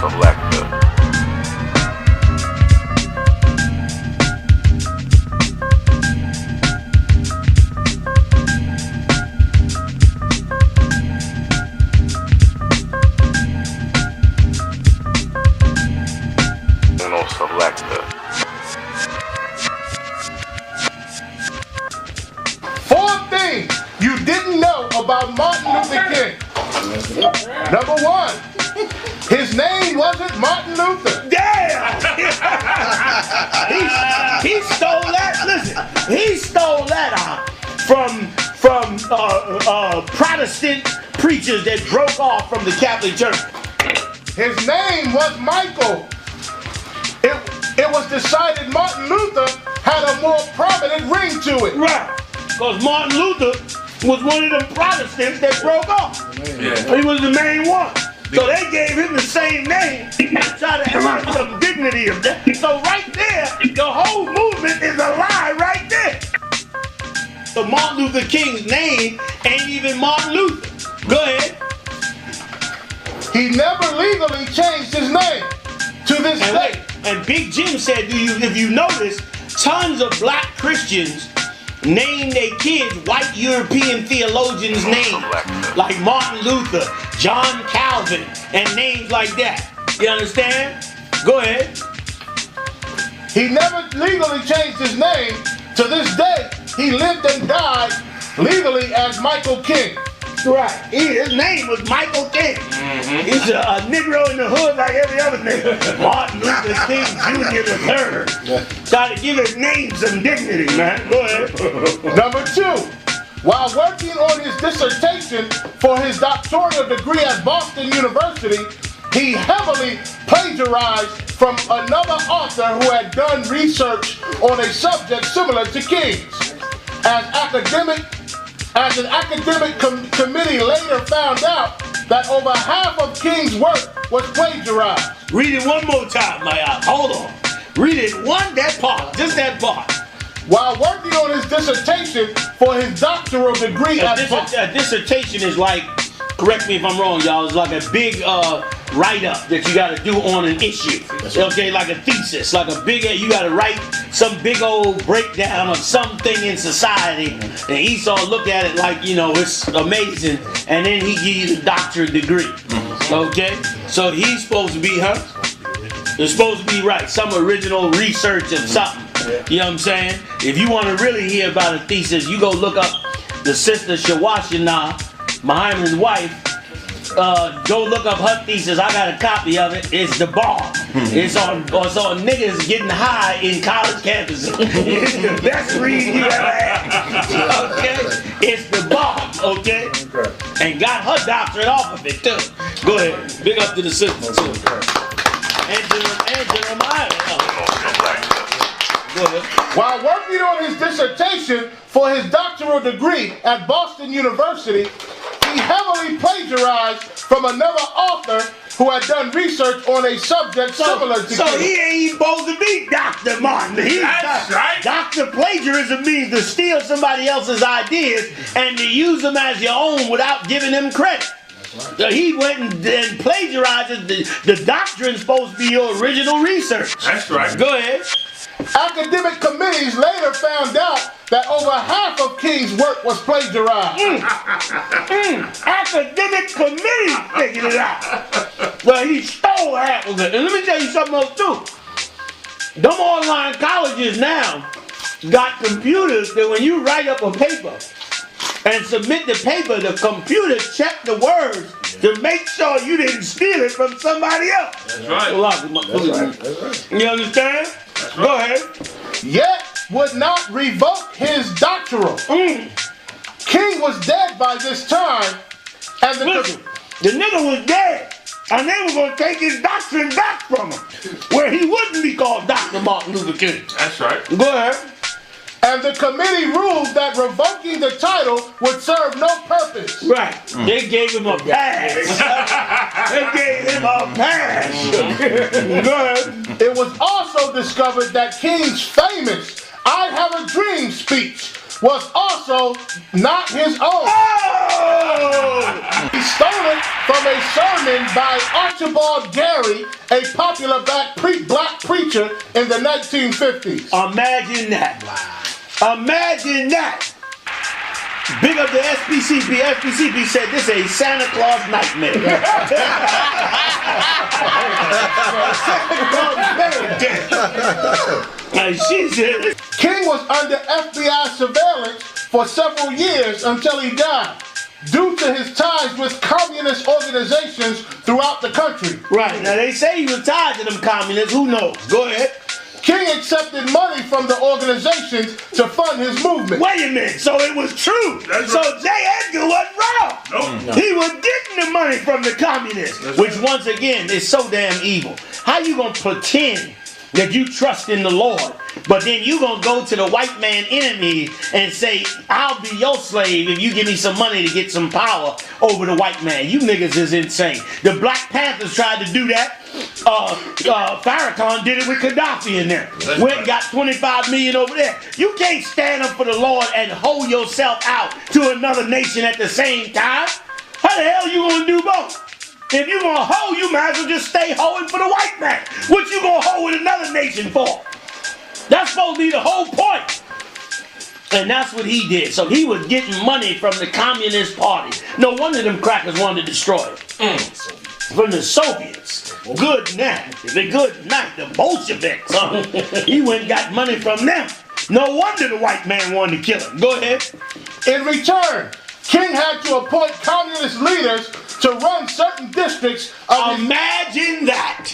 selector. Selector. Four things you didn't know about Martin Luther King. Number one, his name wasn't Martin Luther. Damn! he stole that. Listen, he stole that from Protestant preachers that broke off from the Catholic Church. His name was Michael. It was decided Martin Luther had a more prominent ring to it. Right. Because Martin Luther was one of them Protestants that broke off. Yeah. He was the main one. So they gave him the same name to try to add some dignity of that. So right there, the whole movement is a lie right there. So Martin Luther King's name ain't even Martin Luther. Go ahead. He never legally changed his name to this day. And Big Jim said, if you notice, tons of black Christians name their kids white European theologians' names, like Martin Luther, John Calvin, and names like that. You understand? Go ahead. He never legally changed his name. To this day, he lived and died legally as Michael King. Right. His name was Michael King. Mm-hmm. He's a Negro in the hood like every other nigga. Martin Luther King Jr. III. Try to give his name some dignity, man. Go ahead. Number two, while working on his dissertation for his doctoral degree at Boston University, he heavily plagiarized from another author who had done research on a subject similar to King's. As an academic committee later found out that over half of King's work was plagiarized. Read it one more time, my eye. Hold on. Read it that part, just that part. While working on his dissertation for his doctoral degree a dissertation is like, correct me if I'm wrong, y'all, it's like a big write-up that you got to do on an issue. Okay, like a thesis, like a big, you got to write some big old breakdown of something in society, and Esau look at it like, you know, it's amazing, and then he give you the doctorate degree. Okay, so he's supposed to be it's supposed to be right, some original research of something. You know what I'm saying? If you want to really hear about a thesis, you go look up the sister Shawashina, Muhammad's wife. Go look up her thesis. I got a copy of it. It's the bomb. It's on niggas getting high in college campuses. It's the best read you ever had. Okay? It's the bomb. Okay? And got her doctorate off of it too. Go ahead. Big up to the sister too. And Jeremiah. Go ahead. While working on his dissertation for his doctoral degree at Boston University, he heavily plagiarized from another author who had done research on a subject similar to King. So he ain't even supposed to be Dr. Martin. That's right. Dr. Plagiarism means to steal somebody else's ideas and to use them as your own without giving them credit. Right. So he went and plagiarized the doctrine supposed to be your original research. That's right. Go ahead. Academic committees later found out that over half of King's work was plagiarized. Academic committees figured it out. Well, he stole half of it. And let me tell you something else too. Them online colleges now got computers that when you write up a paper and submit the paper, the computer check the words to make sure you didn't steal it from somebody else. That's right. That's right. You understand? That's right. Go ahead. Yet would not revoke his doctoral. King was dead by this time, and the nigga was dead, and they were going to take his doctrine back from him, where he wouldn't be called Dr. Martin Luther King. That's right. Go ahead. And the committee ruled that revoking the title would serve no purpose. Right. They gave him a pass. They gave him a pass. Go ahead. It was also discovered that King's famous I Have a Dream speech was also not his own. He stole it from a sermon by Archibald Gary, a popular black preacher in the 1950s. Imagine that. Imagine that. Big up the SPCP. SPCP said this is a Santa Claus nightmare. She said. King was under FBI surveillance for several years until he died, due to his ties with communist organizations throughout the country. Right. Now they say he was tied to them communists. Who knows? Go ahead. King accepted money from the organizations to fund his movement. Wait a minute, so it was true. So J. Edgar wasn't wrong. Nope. He was getting the money from the communists, which once again is so damn evil. How you gonna pretend that you trust in the Lord, but then you gonna go to the white man enemy and say, I'll be your slave if you give me some money to get some power over the white man? You niggas is insane. The Black Panthers tried to do that. Farrakhan did it with Gaddafi in there. Went and got 25 million over there. You can't stand up for the Lord and hold yourself out to another nation at the same time. How the hell you gonna do both? If you gonna hold, you might as well just stay holding for the white man. What you gonna hold with another nation for? That's supposed to be the whole point. And that's what he did. So he was getting money from the Communist Party. No wonder them crackers wanted to destroy it. From the Soviets. Good night. The good night. The Bolsheviks. He went and got money from them. No wonder the white man wanted to kill him. Go ahead. In return, King had to appoint communist leaders to run certain districts of Imagine that.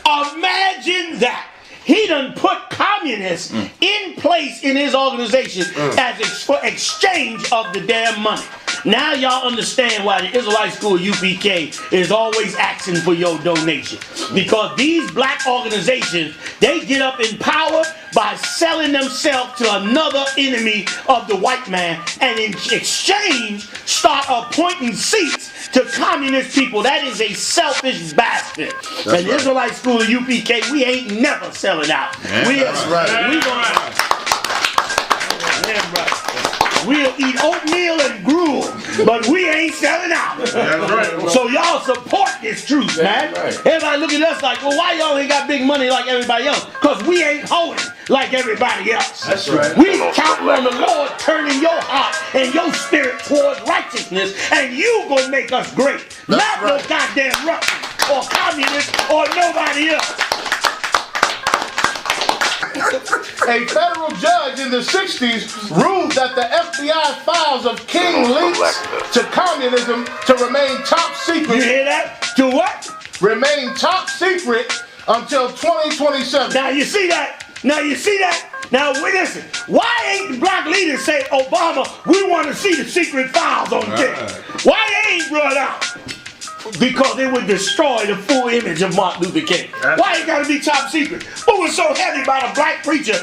Imagine that. He done put communists in place in his organization as for exchange of the damn money. Now y'all understand why the Israelite School UPK is always asking for your donation. Because these black organizations, they get up in power by selling themselves to another enemy of the white man, and in exchange start appointing seats to communist people. That is a selfish bastard. And the Israelite School of UPK, we ain't never selling out. That's right. We'll eat oatmeal and gruel, but we ain't selling out. That's right. So y'all support this truth, man. Right. Everybody look at us like, well, why y'all ain't got big money like everybody else? Because we ain't holding like everybody else. That's right. We count on the Lord turning your heart and your spirit towards righteousness, and you gonna make us great. Not no goddamn Russians or communists or nobody else. A federal judge in the 60s ruled that the FBI files of King links to communism to remain top secret. You hear that? To what? Remain top secret until 2027. Now you see that? Now wait, listen. Why ain't the black leaders say, Obama, we want to see the secret files on the thing? Why they ain't brought out? Because it would destroy the full image of Martin Luther King. Why it gotta be top secret? What was so heavy about a black preaching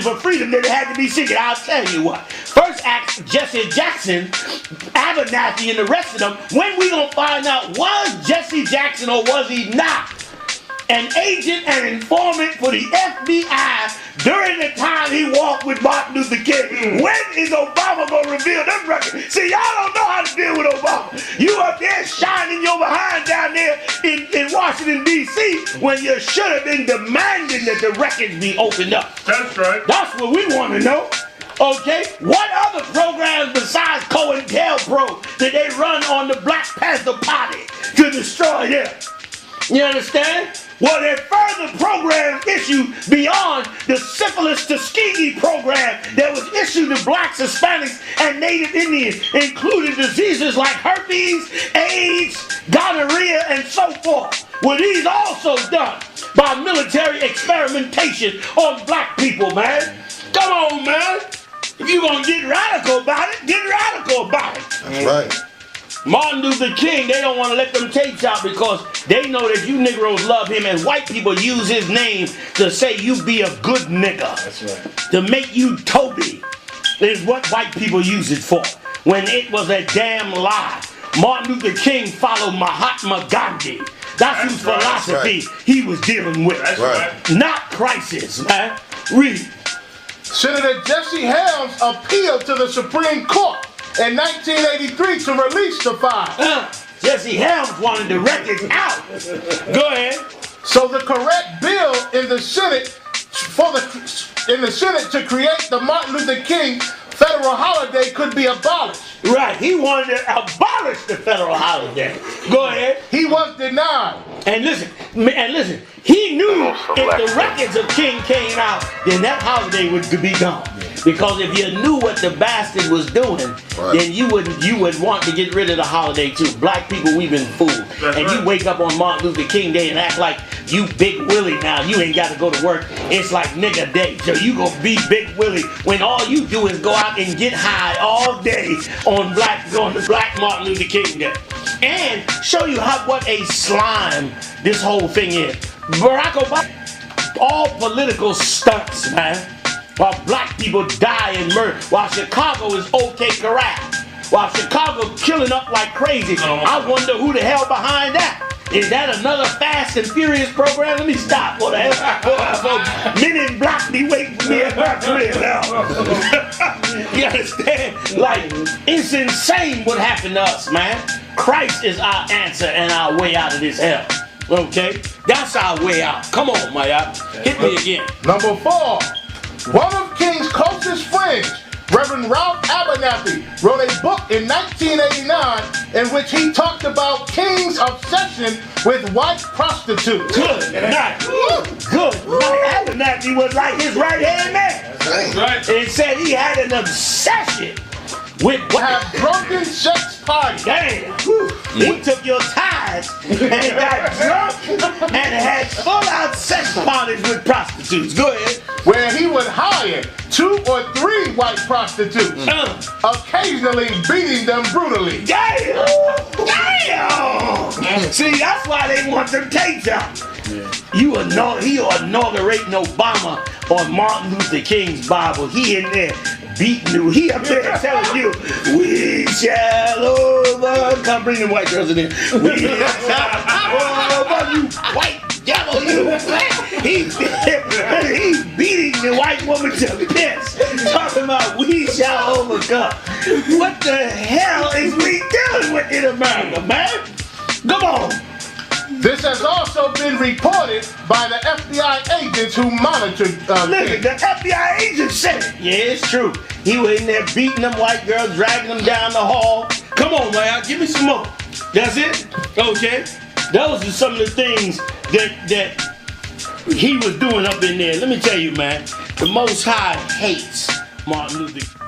for freedom that it had to be secret? I'll tell you what. First asked Jesse Jackson, Abernathy, and the rest of them, when we gonna find out, was Jesse Jackson or was he not an agent and informant for the FBI during the time he walked with Martin Luther King? When is Obama gonna reveal them records? See, y'all don't know how to deal with Obama. You up there shining your behind down there in Washington, D.C. when you should have been demanding that the records be opened up. That's right. That's what we want to know. Okay? What other programs besides COINTELPRO did they run on the Black Panther Party to destroy them? You understand? Well, there further programs issued beyond the Syphilis Tuskegee program that was issued to blacks, Hispanics, and Native Indians, including diseases like herpes, AIDS, gonorrhea, and so forth. Were these also done by military experimentation on black people, man? Come on, man. If you're going to get radical about it, get radical about it. That's right. Martin Luther King, they don't want to let them tapes out because they know that you Negroes love him, and white people use his name to say you be a good nigga. That's right. To make you Toby is what white people use it for, when it was a damn lie. Martin Luther King followed Mahatma Gandhi. That's whose philosophy he was dealing with. That's right. Not crisis, man. Read. Senator Jesse Helms appealed to the Supreme Court in 1983 to release the file. Jesse Helms wanted the records out. Go ahead. So the correct bill in the Senate to create the Martin Luther King federal holiday could be abolished. Right, he wanted to abolish the federal holiday. Go ahead. He was denied. And listen, he knew if the records of King came out, then that holiday would be gone. Because if you knew what the bastard was doing, then you would want to get rid of the holiday too. Black people, we've been fooled. And you wake up on Martin Luther King Day and act like you Big Willie now. You ain't got to go to work. It's like nigga day. So you gonna be Big Willie when all you do is go out and get high all day on the Black Martin Luther King Day. And show you what a slime this whole thing is. Barack Obama, all political stunts, man. While black people die and murder, while Chicago is OK Corral, while Chicago killing up like crazy. I wonder who the hell behind that. Is that another Fast and Furious program? Let me stop. What the hell? Men in Black be waiting for me at Berkeley now. You understand? Like, it's insane what happened to us, man. Christ is our answer and our way out of this hell. Okay? That's our way out. Come on, Maya. Hit me again. Number 4. One of King's closest friends, Reverend Ralph Abernathy, wrote a book in 1989 in which he talked about King's obsession with white prostitutes. Good night. Good night. Abernathy was like his right-hand man. That's right. And said he had an obsession with have drunken sex parties. Damn. He took your tithes and got drunk and had full-out sex parties with prostitutes. Go ahead. Where he would hire 2 or 3 white prostitutes, occasionally beating them brutally. Damn! Damn! See, that's why they want them tapes out. He inaugurating Obama on Martin Luther King's Bible. He in there beating you. He up there telling you, we shall overcome. Bring the white girls in there. We shall overcome, you white devil, you. He's beating the white woman to piss. Talking about we shall overcome. What the hell is we dealing with in America, man? Come on. This has also been reported by the FBI agents who monitored Listen, the FBI agent said it. Yeah, it's true. He was in there beating them white girls, dragging them down the hall. Come on, man, give me some more. That's it? Okay. Those are some of the things that he was doing up in there. Let me tell you, man, the Most High hates Martin Luther King.